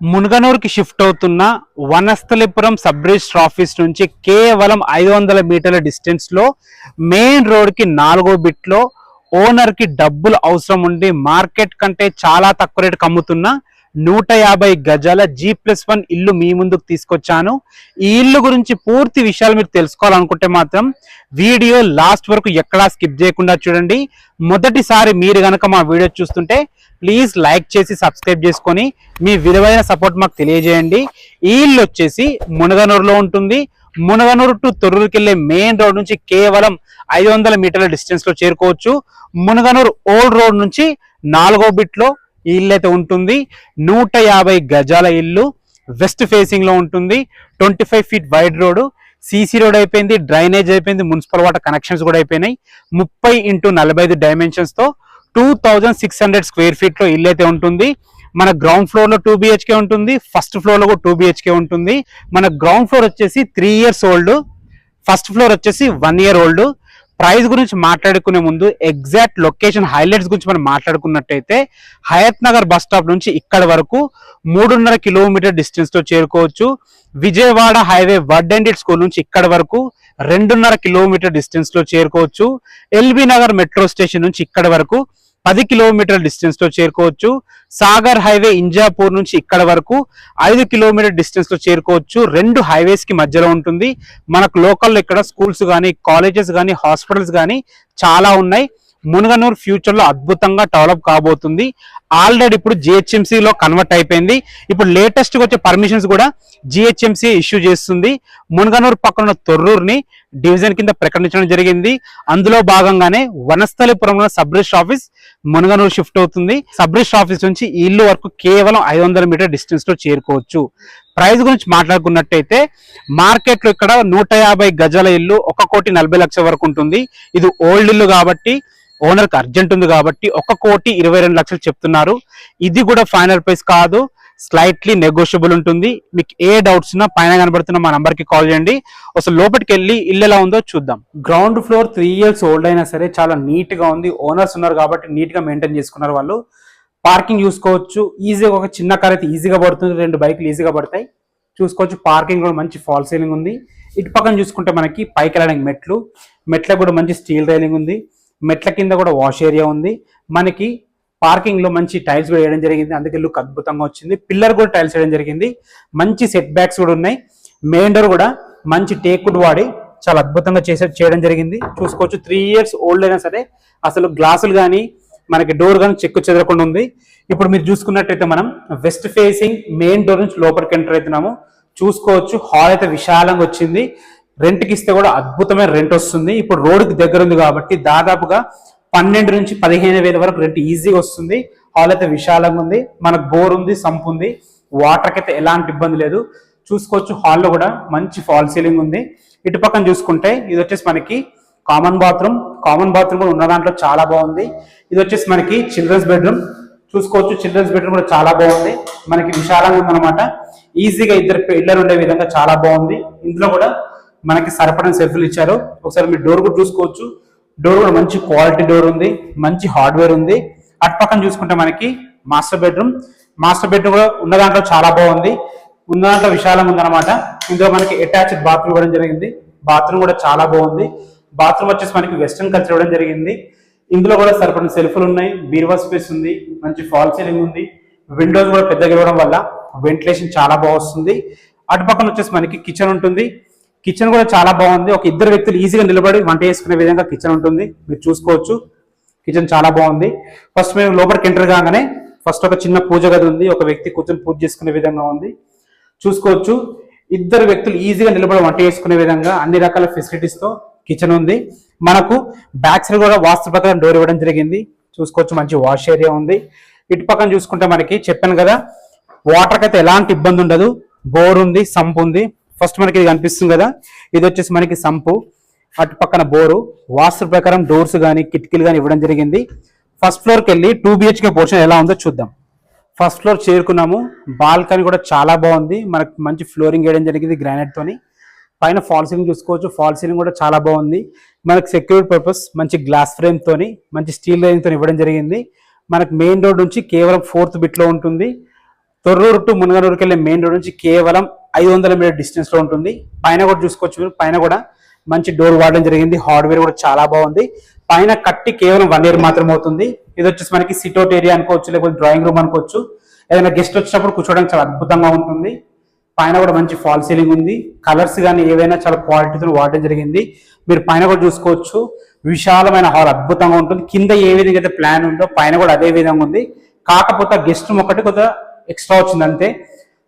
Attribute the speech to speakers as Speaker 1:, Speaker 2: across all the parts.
Speaker 1: మునగనూరుకి shift అవుతున్న Vanasthalipuram sub register office నుంచి కేవలం 500 మీటర్ల డిస్టెన్స్ లో మెయిన్ రోడ్ కి 4వ బిట్లో ఓనర్ కి డబ్బులు అవసరం ఉండి మార్కెట్ కంటే చాలా తక్కువ రేటుకి అమ్ముతున్న 150 గజాల G+1 ఇల్లు మీ ముందుకు తీసుకొచ్చాను. ఈ ఇల్లు గురించి పూర్తి విషయాలు మీరు తెలుసుకోవాలనుకుంటే మాత్రం వీడియో లాస్ట్ వరకు ఎక్కడా స్కిప్ చేయకుండా చూడండి. మొదటిసారి మీరు గనక మా వీడియో చూస్తుంటే ప్లీజ్ లైక్ చేసి సబ్స్క్రైబ్ చేసుకొని మీ విలువైన సపోర్ట్ మాకు తెలియజేయండి. ఈ ఇల్లు వచ్చేసి మునగనూరులో ఉంటుంది. మునగనూరు టు తొర్రూరుకి వెళ్ళే మెయిన్ రోడ్ నుంచి కేవలం 500 మీటర్ల డిస్టెన్స్ లో చేరుకోవచ్చు. మునగనూరు ఓల్డ్ రోడ్ నుంచి 4వ బిట్లో ఈ ఇల్లు అయితే ఉంటుంది. 150 గజాల ఇల్లు, వెస్ట్ ఫేసింగ్ లో ఉంటుంది. 25 feet wide road, CC road అయిపోయింది, డ్రైనేజ్ అయిపోయింది, మున్సిపల్ వాటర్ కనెక్షన్స్ కూడా అయిపోయినాయి. 30x45 డైమెన్షన్స్ తో 2600 స్క్వేర్ ఫీట్ లో ఇల్లు అయితే ఉంటుంది. మన గ్రౌండ్ ఫ్లోర్ లో 2 BHK ఉంటుంది, ఫస్ట్ ఫ్లోర్ లో కూడా 2 BHK ఉంటుంది. మన గ్రౌండ్ ఫ్లోర్ వచ్చేసి 3 years ఓల్డ్, ఫస్ట్ ఫ్లోర్ వచ్చేసి 1 year ఓల్డ్. ప్రైస్ గురించి మాట్లాడుకునే ముందు ఎగ్జాక్ట్ లొకేషన్ హైలైట్స్ గురించి మనం మాట్లాడుకున్నట్టయితే హయత్ నగర్ బస్ స్టాప్ నుంచి ఇక్కడ వరకు 3.5 కిలోమీటర్ డిస్టెన్స్ తో చేరుకోవచ్చు. విజయవాడ హైవే వర్డ్ స్కూల్ నుంచి ఇక్కడ వరకు 2.5 కిలోమీటర్ డిస్టెన్స్ లో చేరుకోవచ్చు. ఎల్బీ నగర్ మెట్రో స్టేషన్ నుంచి ఇక్కడ వరకు 10 కిలోమీటర్ డిస్టెన్స్ లో చేరుకోవచ్చు. సాగర్ హైవే ఇంజాపూర్ నుంచి ఇక్కడ వరకు 5 కిలోమీటర్ డిస్టెన్స్ లో చేరుకోవచ్చు. 2 హైవేస్ కి మధ్యలో ఉంటుంది. మనకు లోకల్లో ఇక్కడ స్కూల్స్ కానీ, కాలేజెస్ కానీ, హాస్పిటల్స్ కానీ చాలా ఉన్నాయి. మునగనూరు ఫ్యూచర్ లో అద్భుతంగా డెవలప్ కాబోతుంది. ఆల్రెడీ ఇప్పుడు GHMC లో కన్వర్ట్ అయిపోయింది. ఇప్పుడు లేటెస్ట్ గా వచ్చే పర్మిషన్స్ కూడా GHMC ఇష్యూ చేస్తుంది. మునగనూరు పక్కన తొర్రూరుని డివిజన్ కింద ప్రకటించడం జరిగింది. అందులో భాగంగానే వనస్థలిపురంలో sub register office Munaganur shift అవుతుంది. సబ్ రిజిస్టర్ ఆఫీస్ నుంచి ఇల్లు వరకు కేవలం 500 మీటర్ డిస్టెన్స్ లో చేరుకోవచ్చు. ప్రైస్ గురించి మాట్లాడుకున్నట్టయితే మార్కెట్ లో ఇక్కడ 150 గజాల ఇల్లు 1,40,00,000 వరకు ఉంటుంది. ఇది ఓల్డ్ ఇల్లు కాబట్టి ఓనర్ కి అర్జెంట్ ఉంది కాబట్టి 1,22,00,000 చెప్తున్నారు. ఇది కూడా ఫైనల్ ప్రైస్ కాదు, స్లైట్లీ నెగోషియబుల్ ఉంటుంది. మీకు ఏ డౌట్స్ ఉన్నా పైన కనబడుతున్న మా నంబర్ కి కాల్ చేయండి. అసలు లోపలికి వెళ్ళి ఇల్లు ఎలా ఉందో చూద్దాం. గ్రౌండ్ ఫ్లోర్ 3 years ఓల్డ్ అయినా సరే చాలా నీట్ గా ఉంది. ఓనర్స్ ఉన్నారు కాబట్టి నీట్ గా మెయింటైన్ చేసుకున్నారు వాళ్ళు. పార్కింగ్ చూసుకోవచ్చు. ఈజీగా ఒక చిన్న కార్ అయితే ఈజీగా పడుతుంది, 2 బైకులు ఈజీగా పడతాయి. చూసుకోవచ్చు. పార్కింగ్ కూడా మంచి ఫాల్ సీలింగ్ ఉంది. ఇటు పక్కన చూసుకుంటే మనకి పైకి వెళ్ళడానికి మెట్లకు కూడా మంచి స్టీల్ రైలింగ్ ఉంది. మెట్ల కింద కూడా వాష్ ఏరియా ఉంది. మనకి పార్కింగ్ లో మంచి టైల్స్ కూడా వేయడం జరిగింది, అందుకే లుక్ అద్భుతంగా వచ్చింది. పిల్లర్ కూడా టైల్స్ వేయడం జరిగింది. మంచి సెట్ బ్యాక్స్ కూడా ఉన్నాయి. మెయిన్ డోర్ కూడా మంచి టేక్ వుడ్ వాడి చాలా అద్భుతంగా చేయడం జరిగింది. చూసుకోవచ్చు. 3 years ఓల్డ్ అయినా సరే అసలు గ్లాసులు కానీ మనకి డోర్ కానీ చెక్కు చెదరకుండా ఉంది. ఇప్పుడు మీరు చూసుకున్నట్టయితే మనం వెస్ట్ ఫేసింగ్ మెయిన్ డోర్ నుంచి లోపలికి ఎంటర్ అవుతున్నాము. చూసుకోవచ్చు. హాల్ అయితే విశాలంగా వచ్చింది. రెంట్కి ఇస్తే కూడా అద్భుతమైన రెంట్ వస్తుంది. ఇప్పుడు రోడ్డుకి దగ్గర ఉంది కాబట్టి దాదాపుగా 12 నుంచి 15,000 వరకు రెంట్ ఈజీగా వస్తుంది. హాల్ అయితే విశాలంగా ఉంది. మనకు బోర్ ఉంది, సంప్ ఉంది. వాటర్కి అయితే ఎలాంటి ఇబ్బంది లేదు. చూసుకోవచ్చు. హాల్లో కూడా మంచి ఫాల్ సీలింగ్ ఉంది. ఇటు పక్కన చూసుకుంటే ఇది వచ్చేసి మనకి కామన్ బాత్రూమ్ కూడా ఉన్న దాంట్లో చాలా బాగుంది. ఇది వచ్చేసి మనకి చిల్డ్రన్స్ బెడ్రూమ్. చూసుకోవచ్చు. చిల్డ్రన్స్ బెడ్రూమ్ కూడా చాలా బాగుంది. మనకి విశాలంగా ఉందన్నమాట. ఈజీగా ఇద్దరు పిల్లలు ఉండే విధంగా చాలా బాగుంది. ఇందులో కూడా మనకి సరిపడిన సెల్ఫ్లు ఇచ్చారు. ఒకసారి మీరు డోర్ కూడా చూసుకోవచ్చు. డోర్ కూడా మంచి క్వాలిటీ డోర్ ఉంది, మంచి హార్డ్వేర్ ఉంది. అటు పక్కన చూసుకుంటే మనకి మాస్టర్ బెడ్రూమ్ కూడా ఉన్న దాంట్లో చాలా బాగుంది. ఉన్న దాంట్లో విశాలంగా ఉందన్నమాట. ఇందులో మనకి అటాచ్డ్ బాత్రూమ్ ఇవ్వడం జరిగింది. బాత్రూమ్ కూడా చాలా బాగుంది. బాత్రూమ్ వచ్చేసి మనకి వెస్టర్న్ కల్చర్ ఇవ్వడం జరిగింది. ఇందులో కూడా సరిపడిన సెల్ఫ్లు ఉన్నాయి, బీరువా స్పేస్ ఉంది, మంచి ఫాల్ సీలింగ్ ఉంది. విండోస్ కూడా పెద్దగా ఇవ్వడం వల్ల వెంటిలేషన్ చాలా బాగా వస్తుంది. అటు పక్కన వచ్చేసి మనకి కిచెన్ ఉంటుంది. కిచెన్ కూడా చాలా బాగుంది. ఒక ఇద్దరు వ్యక్తులు ఈజీగా నిలబడి వంట చేసుకునే విధంగా కిచెన్ ఉంటుంది. మీరు చూసుకోవచ్చు. కిచెన్ చాలా బాగుంది. ఫస్ట్ మేము లోపలికి ఎంటర్ కాగానే ఫస్ట్ ఒక చిన్న పూజ గది ఉంది. ఒక వ్యక్తి కూర్చొని పూజ చేసుకునే విధంగా ఉంది. చూసుకోవచ్చు. ఇద్దరు వ్యక్తులు ఈజీగా నిలబడి వంట చేసుకునే విధంగా అన్ని రకాల ఫెసిలిటీస్ తో కిచెన్ ఉంది. మనకు బ్యాక్ సైడ్ కూడా వాస్తు ప్రకారం డోర్ ఇవ్వడం జరిగింది. చూసుకోవచ్చు. మంచి వాష్ ఏరియా ఉంది. ఇటు పక్కన చూసుకుంటే మనకి చెప్పాను కదా, వాటర్కి అయితే ఎలాంటి ఇబ్బంది ఉండదు. బోర్ ఉంది, సంప్ ఉంది. ఫస్ట్ మనకి ఇది కనిపిస్తుంది కదా, ఇది వచ్చేసి మనకి సంపు, అటు పక్కన బోరు. వాస్తు ప్రకారం డోర్స్ కానీ కిటికీలు కానీ ఇవ్వడం జరిగింది. ఫస్ట్ ఫ్లోర్కి వెళ్ళి 2 BHK పోర్షన్ ఎలా ఉందో చూద్దాం. ఫస్ట్ ఫ్లోర్ చేరుకున్నాము. బాల్కనీ కూడా చాలా బాగుంది. మనకి మంచి ఫ్లోరింగ్ వేయడం జరిగింది గ్రానైట్ తోని. పైన ఫాల్ సీలింగ్ చూసుకోవచ్చు. ఫాల్ సీలింగ్ కూడా చాలా బాగుంది. మనకి సెక్యూరిటీ పర్పస్ మంచి గ్లాస్ ఫ్రేమ్ తోని మంచి స్టీల్ రైలింగ్ తోని ఇవ్వడం జరిగింది. మనకి మెయిన్ రోడ్ నుంచి కేవలం 4th బిట్లో ఉంటుంది. తొర్రూరు టు మునగనూరుకి వెళ్ళే మెయిన్ రోడ్ నుంచి కేవలం 500 మీటర్ డిస్టెన్స్ లో ఉంటుంది. పైన కూడా చూసుకోవచ్చు మీరు, పైన కూడా మంచి డోర్ వాడడం జరిగింది. హార్డ్వేర్ కూడా చాలా బాగుంది. పైన కట్టి కేవలం 1 ఇయర్ మాత్రం అవుతుంది. ఇది వచ్చేసి మనకి సిట్అవుట్ ఏరియా అనుకోవచ్చు, లేకపోతే డ్రాయింగ్ రూమ్ అనుకోవచ్చు. ఏదైనా గెస్ట్ వచ్చినప్పుడు కూర్చోవడానికి చాలా అద్భుతంగా ఉంటుంది. పైన కూడా మంచి ఫాల్ సీలింగ్ ఉంది. కలర్స్ కానీ ఏవైనా చాలా క్వాలిటీతో వాడడం జరిగింది. మీరు పైన కూడా చూసుకోవచ్చు, విశాలమైన హాల్ అద్భుతంగా ఉంటుంది. కింద ఏ విధంగా అయితే ప్లాన్ ఉందో పైన కూడా అదే విధంగా ఉంది. కాకపోతే గెస్ట్ రూమ్ ఒకటి కొద్దిగా ఎక్స్ట్రా వచ్చింది అంతే.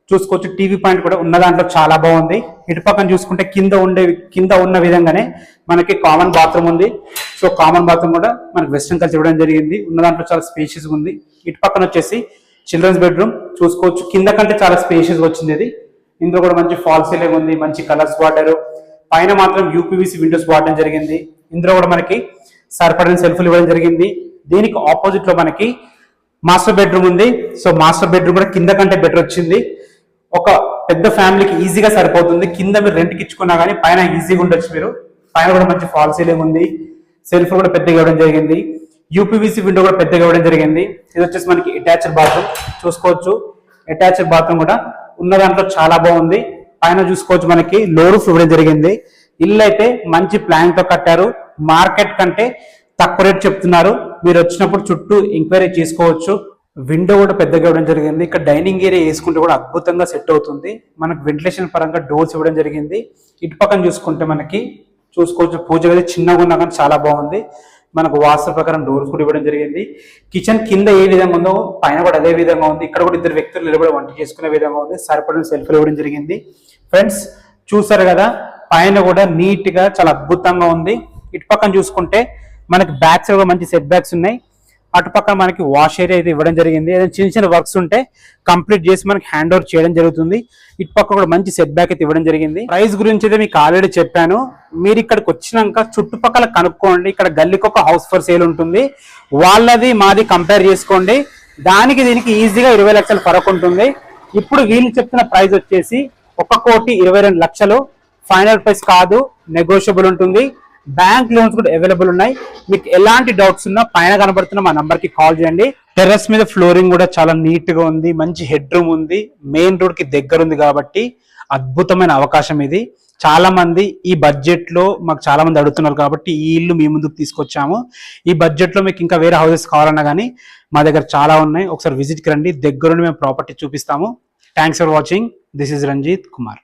Speaker 1: చూసుకోవచ్చు, టీవీ పాయింట్ కూడా ఉన్న దాంట్లో చాలా బాగుంది. ఇటు పక్కన చూసుకుంటే కింద ఉన్న విధంగానే మనకి కామన్ బాత్రూమ్ ఉంది. సో కామన్ బాత్రూమ్ కూడా మనకి వెస్ట్రన్ కల్చర్ ఇవ్వడం జరిగింది. ఉన్న దాంట్లో చాలా స్పేషియస్ ఉంది. ఇటు పక్కన వచ్చేసి చిల్డ్రన్స్ బెడ్రూమ్ చూసుకోవచ్చు, కింద కంటే చాలా స్పేషియస్ వచ్చింది ఇది. ఇందులో కూడా మంచి ఫాల్ సీలింగ్ ఉంది, మంచి కలర్స్ వాడారు. పైన మాత్రం యూపీవీసీ విండోస్ వాడడం జరిగింది. ఇందులో కూడా మనకి సరిపడిన సెల్ఫ్లు ఇవ్వడం జరిగింది. దీనికి ఆపోజిట్ లో మనకి మాస్టర్ బెడ్రూమ్ ఉంది. సో మాస్టర్ బెడ్రూమ్ కూడా కింద కంటే బెటర్ వచ్చింది. ఒక పెద్ద ఫ్యామిలీకి ఈజీగా సరిపోతుంది. కింద మీరు రెంట్కి ఇచ్చుకున్నా కానీ పైన ఈజీగా ఉండొచ్చు మీరు. పైన కూడా మంచి ఫాల్ సీలింగ్ ఉంది. సెల్ఫ్ కూడా పెద్దగా ఇవ్వడం జరిగింది. యూపీవీసీ విండో కూడా పెద్దగా ఇవ్వడం జరిగింది. ఇది వచ్చేసి మనకి అటాచ్డ్ బాత్రూమ్ చూసుకోవచ్చు. అటాచ్డ్ బాత్రూమ్ కూడా ఉన్న దాంట్లో చాలా బాగుంది. పైన చూసుకోవచ్చు మనకి లో రూఫ్ ఇవ్వడం జరిగింది. ఇల్లు అయితే మంచి ప్లాన్ తో కట్టారు. మార్కెట్ కంటే తక్కువ రేట్ చెప్తున్నారు. మీరు వచ్చినప్పుడు చుట్టూ ఎంక్వైరీ చేసుకోవచ్చు. విండో కూడా పెద్దగా ఇవ్వడం జరిగింది. ఇక్కడ డైనింగ్ ఏరియా వేసుకుంటే కూడా అద్భుతంగా సెట్ అవుతుంది. మనకు వెంటిలేషన్ పరంగా డోర్స్ ఇవ్వడం జరిగింది. ఇటు పక్కన చూసుకుంటే మనకి చూసుకోవచ్చు, పూజ గది చిన్నగా ఉన్నా కానీ చాలా బాగుంది. మనకు వాస్తు ప్రకారం డోర్స్ కూడా ఇవ్వడం జరిగింది. కిచెన్ కింద ఏ విధంగా ఉందో పైన కూడా అదే విధంగా ఉంది. ఇక్కడ కూడా 2 వ్యక్తులు నిలబడి వంట చేసుకునే విధంగా ఉంది. సరిపడిన సెల్ఫ్లు ఇవ్వడం జరిగింది. ఫ్రెండ్స్ చూసారు కదా, పైన కూడా నీట్ గా చాలా అద్భుతంగా ఉంది. ఇటు పక్కన చూసుకుంటే మనకి బ్యాక్ సైడ్ కూడా మంచి సెట్ బ్యాక్స్ ఉన్నాయి. అటు పక్కన మనకి వాష్ ఏరియా అయితే ఇవ్వడం జరిగింది. ఏదైనా చిన్న చిన్న వర్క్స్ ఉంటే కంప్లీట్ చేసి మనకి హ్యాండ్ ఓవర్ చేయడం జరుగుతుంది. ఇటు పక్క కూడా మంచి సెట్ బ్యాక్ అయితే ఇవ్వడం జరిగింది. ప్రైస్ గురించి అయితే మీకు ఆల్రెడీ చెప్పాను. మీరు ఇక్కడికి వచ్చినాక చుట్టుపక్కల కనుక్కోండి. ఇక్కడ గల్లీకి ఒక హౌస్ ఫర్ సేల్ ఉంటుంది. వాళ్ళది మాది కంపేర్ చేసుకోండి. దానికి దీనికి ఈజీగా 20 లక్షల ఫరక్ ఉంటుంది. ఇప్పుడు వీళ్ళు చెప్తున్న ప్రైస్ వచ్చేసి 1,22,00,000. ఫైనల్ ప్రైస్ కాదు, నెగోషియబుల్ ఉంటుంది. బ్యాంక్ లోన్స్ కూడా అవైలబుల్ ఉన్నాయి. మీకు ఎలాంటి డౌట్స్ ఉన్నా పైన కనబడుతున్న మా నంబర్ కి కాల్ చేయండి. టెర్రస్ మీద ఫ్లోరింగ్ కూడా చాలా నీట్ గా ఉంది. మంచి హెడ్ రూమ్ ఉంది. మెయిన్ రోడ్ కి దగ్గర ఉంది కాబట్టి అద్భుతమైన అవకాశం ఇది. చాలా మంది ఈ బడ్జెట్ లో మాకు చాలా మంది అడుగుతున్నారు కాబట్టి ఈ ఇల్లు మీ ముందుకు తీసుకొచ్చాము. ఈ బడ్జెట్ లో మీకు ఇంకా వేరే హౌసెస్ కావాలన్నా కానీ మా దగ్గర చాలా ఉన్నాయి. ఒకసారి విజిట్ కి రండి. దగ్గరుండి మేము ప్రాపర్టీ చూపిస్తాము. Thanks for watching. This is Ranjith Kumar.